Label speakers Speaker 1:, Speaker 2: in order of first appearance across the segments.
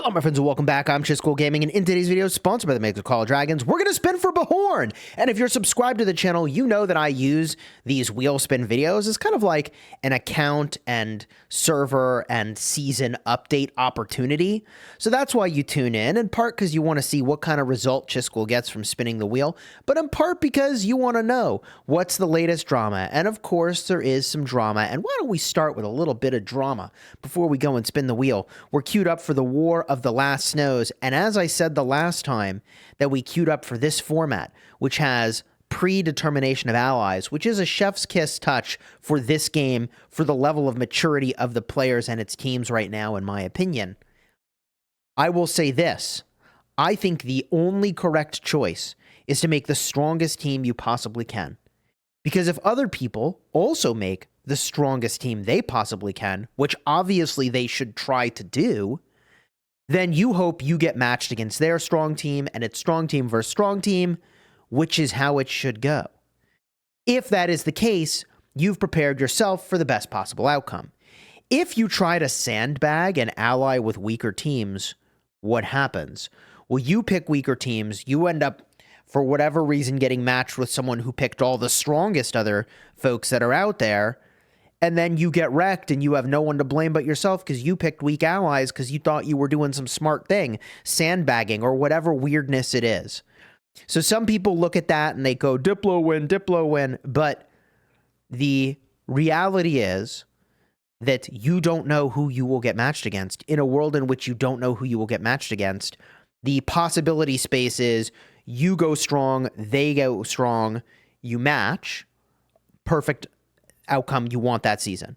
Speaker 1: Hello, my friends, and welcome back. I'm Chisgule Gaming, and in today's video, sponsored by the makers of Call of Dragons, we're going to spin for Bahorn. And if you're subscribed to the channel, you know that I use these wheel spin videos as kind of like an account and server and season update opportunity. So that's why you tune in part because you want to see what kind of result Chisgule gets from spinning the wheel, but in part because you want to know what's the latest drama. And of course, there is some drama. And why don't we start with a little bit of drama before we go and spin the wheel? We're queued up for the War of the Last Snows, and as I said the last time that we queued up for this format, which has predetermination of allies, which is a chef's kiss touch for this game, for the level of maturity of the players and its teams right now, in my opinion, I will say this. I think the only correct choice is to make the strongest team you possibly can. Because if other people also make the strongest team they possibly can, which obviously they should try to do, then you hope you get matched against their strong team, and it's strong team versus strong team, which is how it should go. If that is the case, you've prepared yourself for the best possible outcome. If you try to sandbag and ally with weaker teams, what happens? Well, you pick weaker teams, you end up, for whatever reason, getting matched with someone who picked all the strongest other folks that are out there, and then you get wrecked and you have no one to blame but yourself because you picked weak allies because you thought you were doing some smart thing, sandbagging or whatever weirdness it is. So some people look at that and they go, Diplo win, but the reality is that you don't know who you will get matched against. In a world in which you don't know who you will get matched against, the possibility space is you go strong, they go strong, you match, perfect outcome you want that season.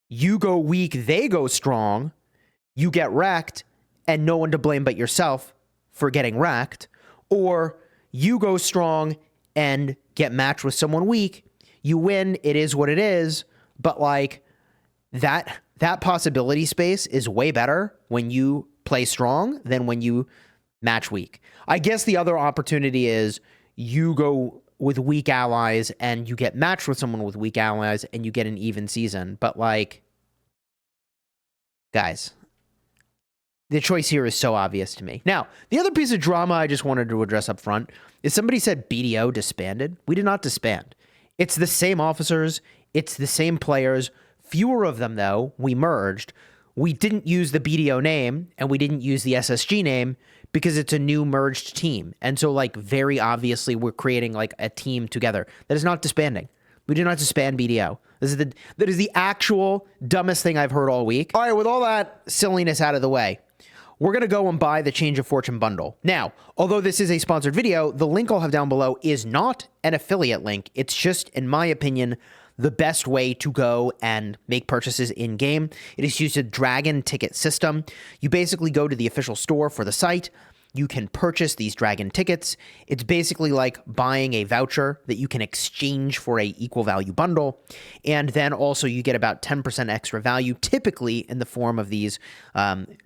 Speaker 1: You go weak, they go strong, you get wrecked, and no one to blame but yourself for getting wrecked. Or you go strong and get matched with someone weak, you win, it is what it is, but like that possibility space is way better when you play strong than when you match weak. I guess the other opportunity is you go with weak allies and you get matched with someone with weak allies and you get an even season. But like, guys, the choice here is so obvious to me. Now, the other piece of drama I just wanted to address up front is somebody said BDO disbanded. We did not disband. It's the same officers. It's the same players. Fewer of them, though. We merged. We didn't use the BDO name and we didn't use the SSG name because it's a new merged team. And so, like, very obviously, we're creating, like, a team together. That is not disbanding. We do not disband BDO. That is the actual dumbest thing I've heard all week. All right, with all that silliness out of the way, we're going to go and buy the Change of Fortune bundle. Now, although this is a sponsored video, the link I'll have down below is not an affiliate link. It's just, in my opinion, the best way to go and make purchases in-game. It is used a dragon ticket system. You basically go to the official store for the site. You can purchase these dragon tickets. It's basically like buying a voucher that you can exchange for a equal value bundle. And then also you get about 10% extra value, typically in the form of these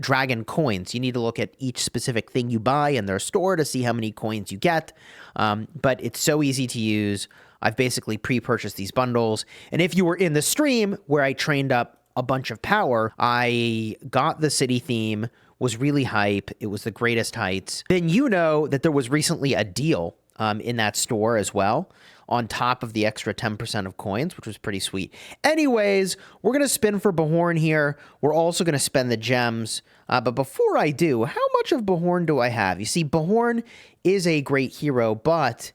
Speaker 1: dragon coins. You need to look at each specific thing you buy in their store to see how many coins you get. But it's so easy to use. I've basically pre-purchased these bundles. And if you were in the stream where I trained up a bunch of power, I got the city theme, was really hype. It was the greatest heights. Then you know that there was recently a deal in that store as well, on top of the extra 10% of coins, which was pretty sweet. Anyways, we're going to spin for Bahorn here. We're also going to spend the gems. But before I do, how much of Bahorn do I have? You see, Bahorn is a great hero, but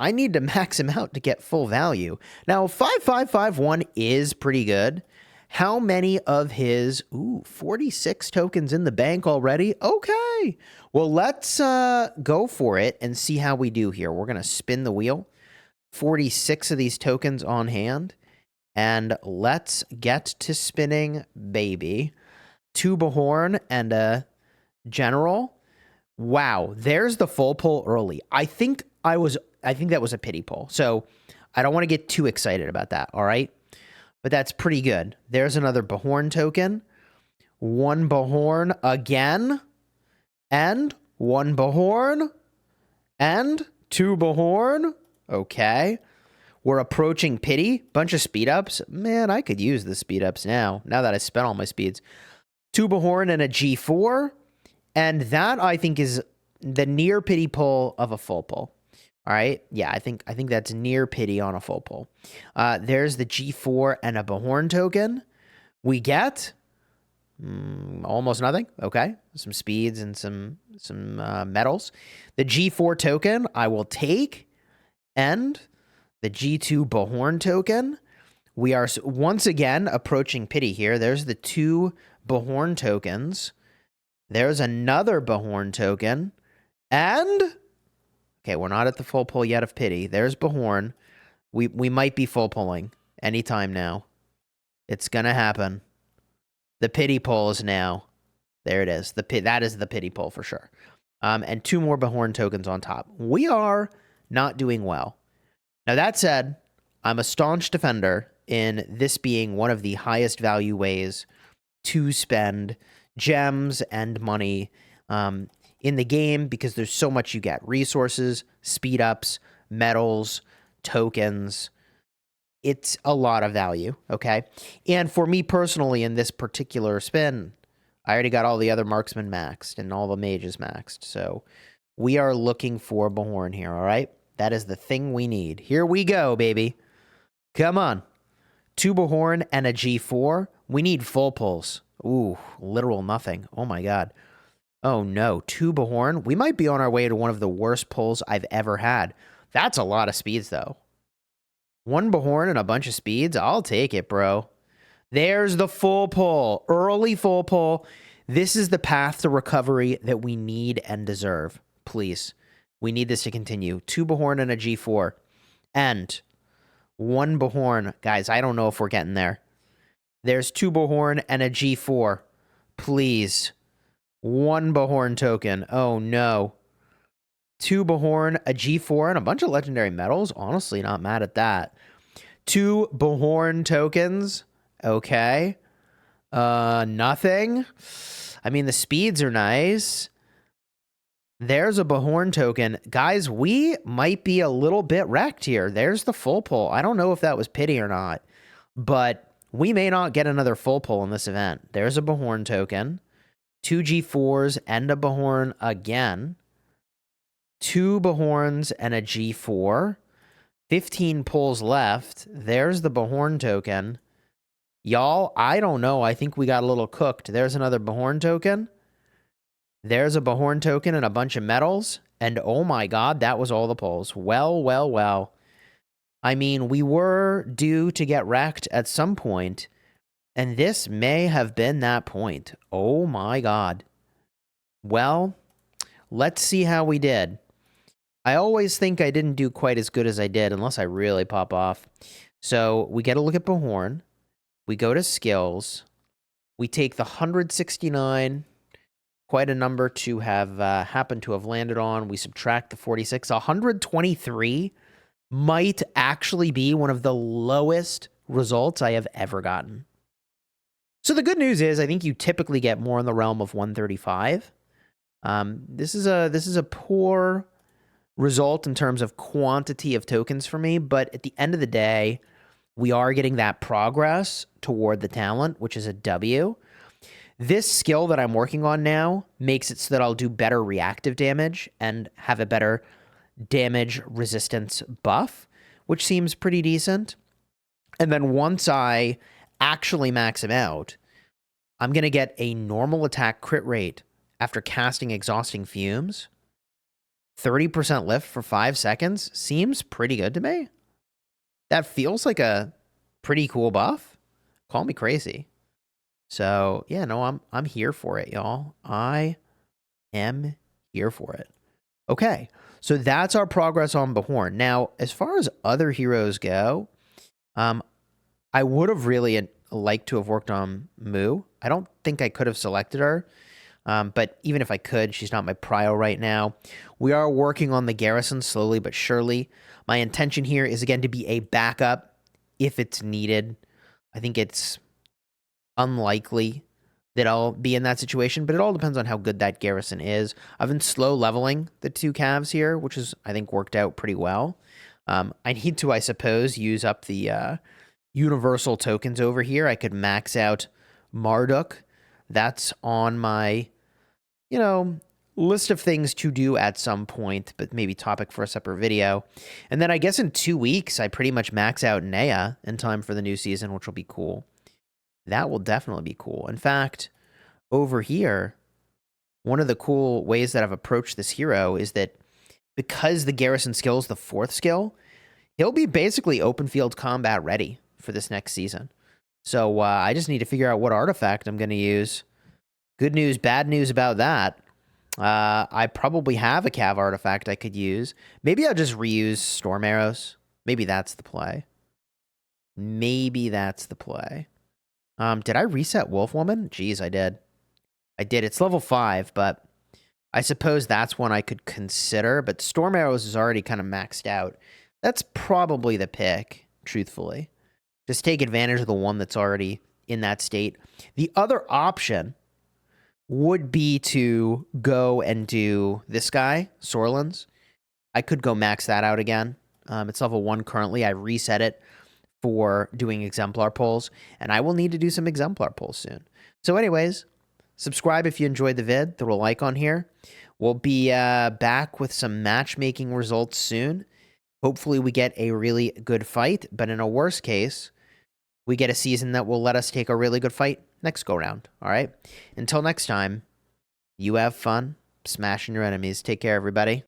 Speaker 1: I need to max him out to get full value. Now, 5551 is pretty good. How many of his, 46 tokens in the bank already? Okay. Well, let's go for it and see how we do here. We're going to spin the wheel. 46 of these tokens on hand. And let's get to spinning, baby. 2 Bahorn and a General. Wow, there's the full pull early. I think that was a pity pull. So I don't want to get too excited about that, all right? But that's pretty good. There's another Bahorn token. 1 Bahorn again. And 1 Bahorn. And 2 Bahorn. Okay. We're approaching pity. Bunch of speed ups. Man, I could use the speed ups now that I spent all my speeds. 2 Bahorn and a G4. And that, I think, is the near pity pull of a full pull. All right. Yeah, I think that's near pity on a full pull. There's the G4 and a Bahorn token. We get almost nothing. Okay. Some speeds and some metals. The G4 token I will take. And the G2 Bahorn token. We are once again approaching pity here. There's the 2 Bahorn tokens. There's another Bahorn token. And, okay, we're not at the full pull yet of pity. There's Bahorn. We might be full pulling anytime now. It's going to happen. The pity pull is now. There it is. That is the pity pull for sure. And 2 more Bahorn tokens on top. We are not doing well. Now, that said, I'm a staunch defender in this being one of the highest value ways to spend gems and money in the game because there's so much you get. Resources, speed ups, metals, tokens. It's a lot of value, okay? And for me personally, in this particular spin, I already got all the other marksmen maxed and all the mages maxed. So we are looking for Bahorn here, all right? That is the thing we need. Here we go, baby. Come on. 2 Bahorn and a G4. We need full pulls. Ooh, literal nothing. Oh my god. Oh no, 2 Bahorn. We might be on our way to one of the worst pulls I've ever had. That's a lot of speeds, though. 1 Bahorn and a bunch of speeds. I'll take it, bro. There's the full pull. Early full pull. This is the path to recovery that we need and deserve. Please. We need this to continue. 2 Bahorn and a G4. And 1 Bahorn. Guys, I don't know if we're getting there. There's 2 Bahorn and a G4. Please. 1 Bahorn token. Oh, no. 2 Bahorn, a G4, and a bunch of legendary metals. Honestly, not mad at that. 2 Bahorn tokens. Okay. Nothing. I mean, the speeds are nice. There's a Bahorn token. Guys, we might be a little bit wrecked here. There's the full pull. I don't know if that was pity or not, but we may not get another full pull in this event. There's a Bahorn token. 2 G4s and a Bahorn again. 2 Bahorns and a G4. 15 pulls left. There's the Bahorn token. Y'all, I don't know. I think we got a little cooked. There's another Bahorn token. There's a Bahorn token and a bunch of metals. And oh my god, that was all the pulls. Well, well, well. I mean, we were due to get wrecked at some point, and this may have been that point. Oh my god. Well, let's see how we did. I always think I didn't do quite as good as I did unless I really pop off. So we get a look at Bahorn. We go to skills. We take the 169, quite a number to have happened to have landed on. We subtract the 46. 123 might actually be one of the lowest results I have ever gotten. So the good news is I think you typically get more in the realm of 135. This is a poor result in terms of quantity of tokens for me, but at the end of the day, we are getting that progress toward the talent, which is a W. This skill that I'm working on now makes it so that I'll do better reactive damage and have a better damage resistance buff, which seems pretty decent. And then once I actually max him out, I'm going to get a normal attack crit rate after casting Exhausting Fumes. 30% lift for 5 seconds seems pretty good to me. That feels like a pretty cool buff. Call me crazy. So, yeah, no, I'm here for it, y'all. I am here for it. Okay, so that's our progress on Bahorn. Now, as far as other heroes go, I would have really liked to have worked on Moo. I don't think I could have selected her, but even if I could, she's not my prio right now. We are working on the garrison slowly but surely. My intention here is, again, to be a backup if it's needed. I think it's unlikely that I'll be in that situation, but it all depends on how good that garrison is. I've been slow leveling the 2 calves here, which is, I think, worked out pretty well. I need to, I suppose, use up the universal tokens over here. I could max out Marduk. That's on my list of things to do at some point, but maybe topic for a separate video. And then I guess in 2 weeks, I pretty much max out Nea in time for the new season, which will be cool. That will definitely be cool. In fact, over here, one of the cool ways that I've approached this hero is that because the garrison skill is the 4th skill, he'll be basically open field combat ready for this next season. So I just need to figure out what artifact I'm going to use. Good news, bad news about that. I probably have a Cav artifact I could use. Maybe I'll just reuse Storm Arrows. Maybe that's the play. Maybe that's the play. Did I reset Wolfwoman? Jeez, I did. I did. It's level 5, but I suppose that's one I could consider. But Storm Arrows is already kind of maxed out. That's probably the pick, truthfully. Just take advantage of the one that's already in that state. The other option would be to go and do this guy, Sorlin's. I could go max that out again. It's level 1 currently. I reset it for doing exemplar pulls, and I will need to do some exemplar pulls soon. So anyways, subscribe if you enjoyed the vid. Throw a like on here. We'll be back with some matchmaking results soon. Hopefully we get a really good fight, but in a worst case, we get a season that will let us take a really good fight next go round. All right. Until next time, you have fun smashing your enemies. Take care, everybody.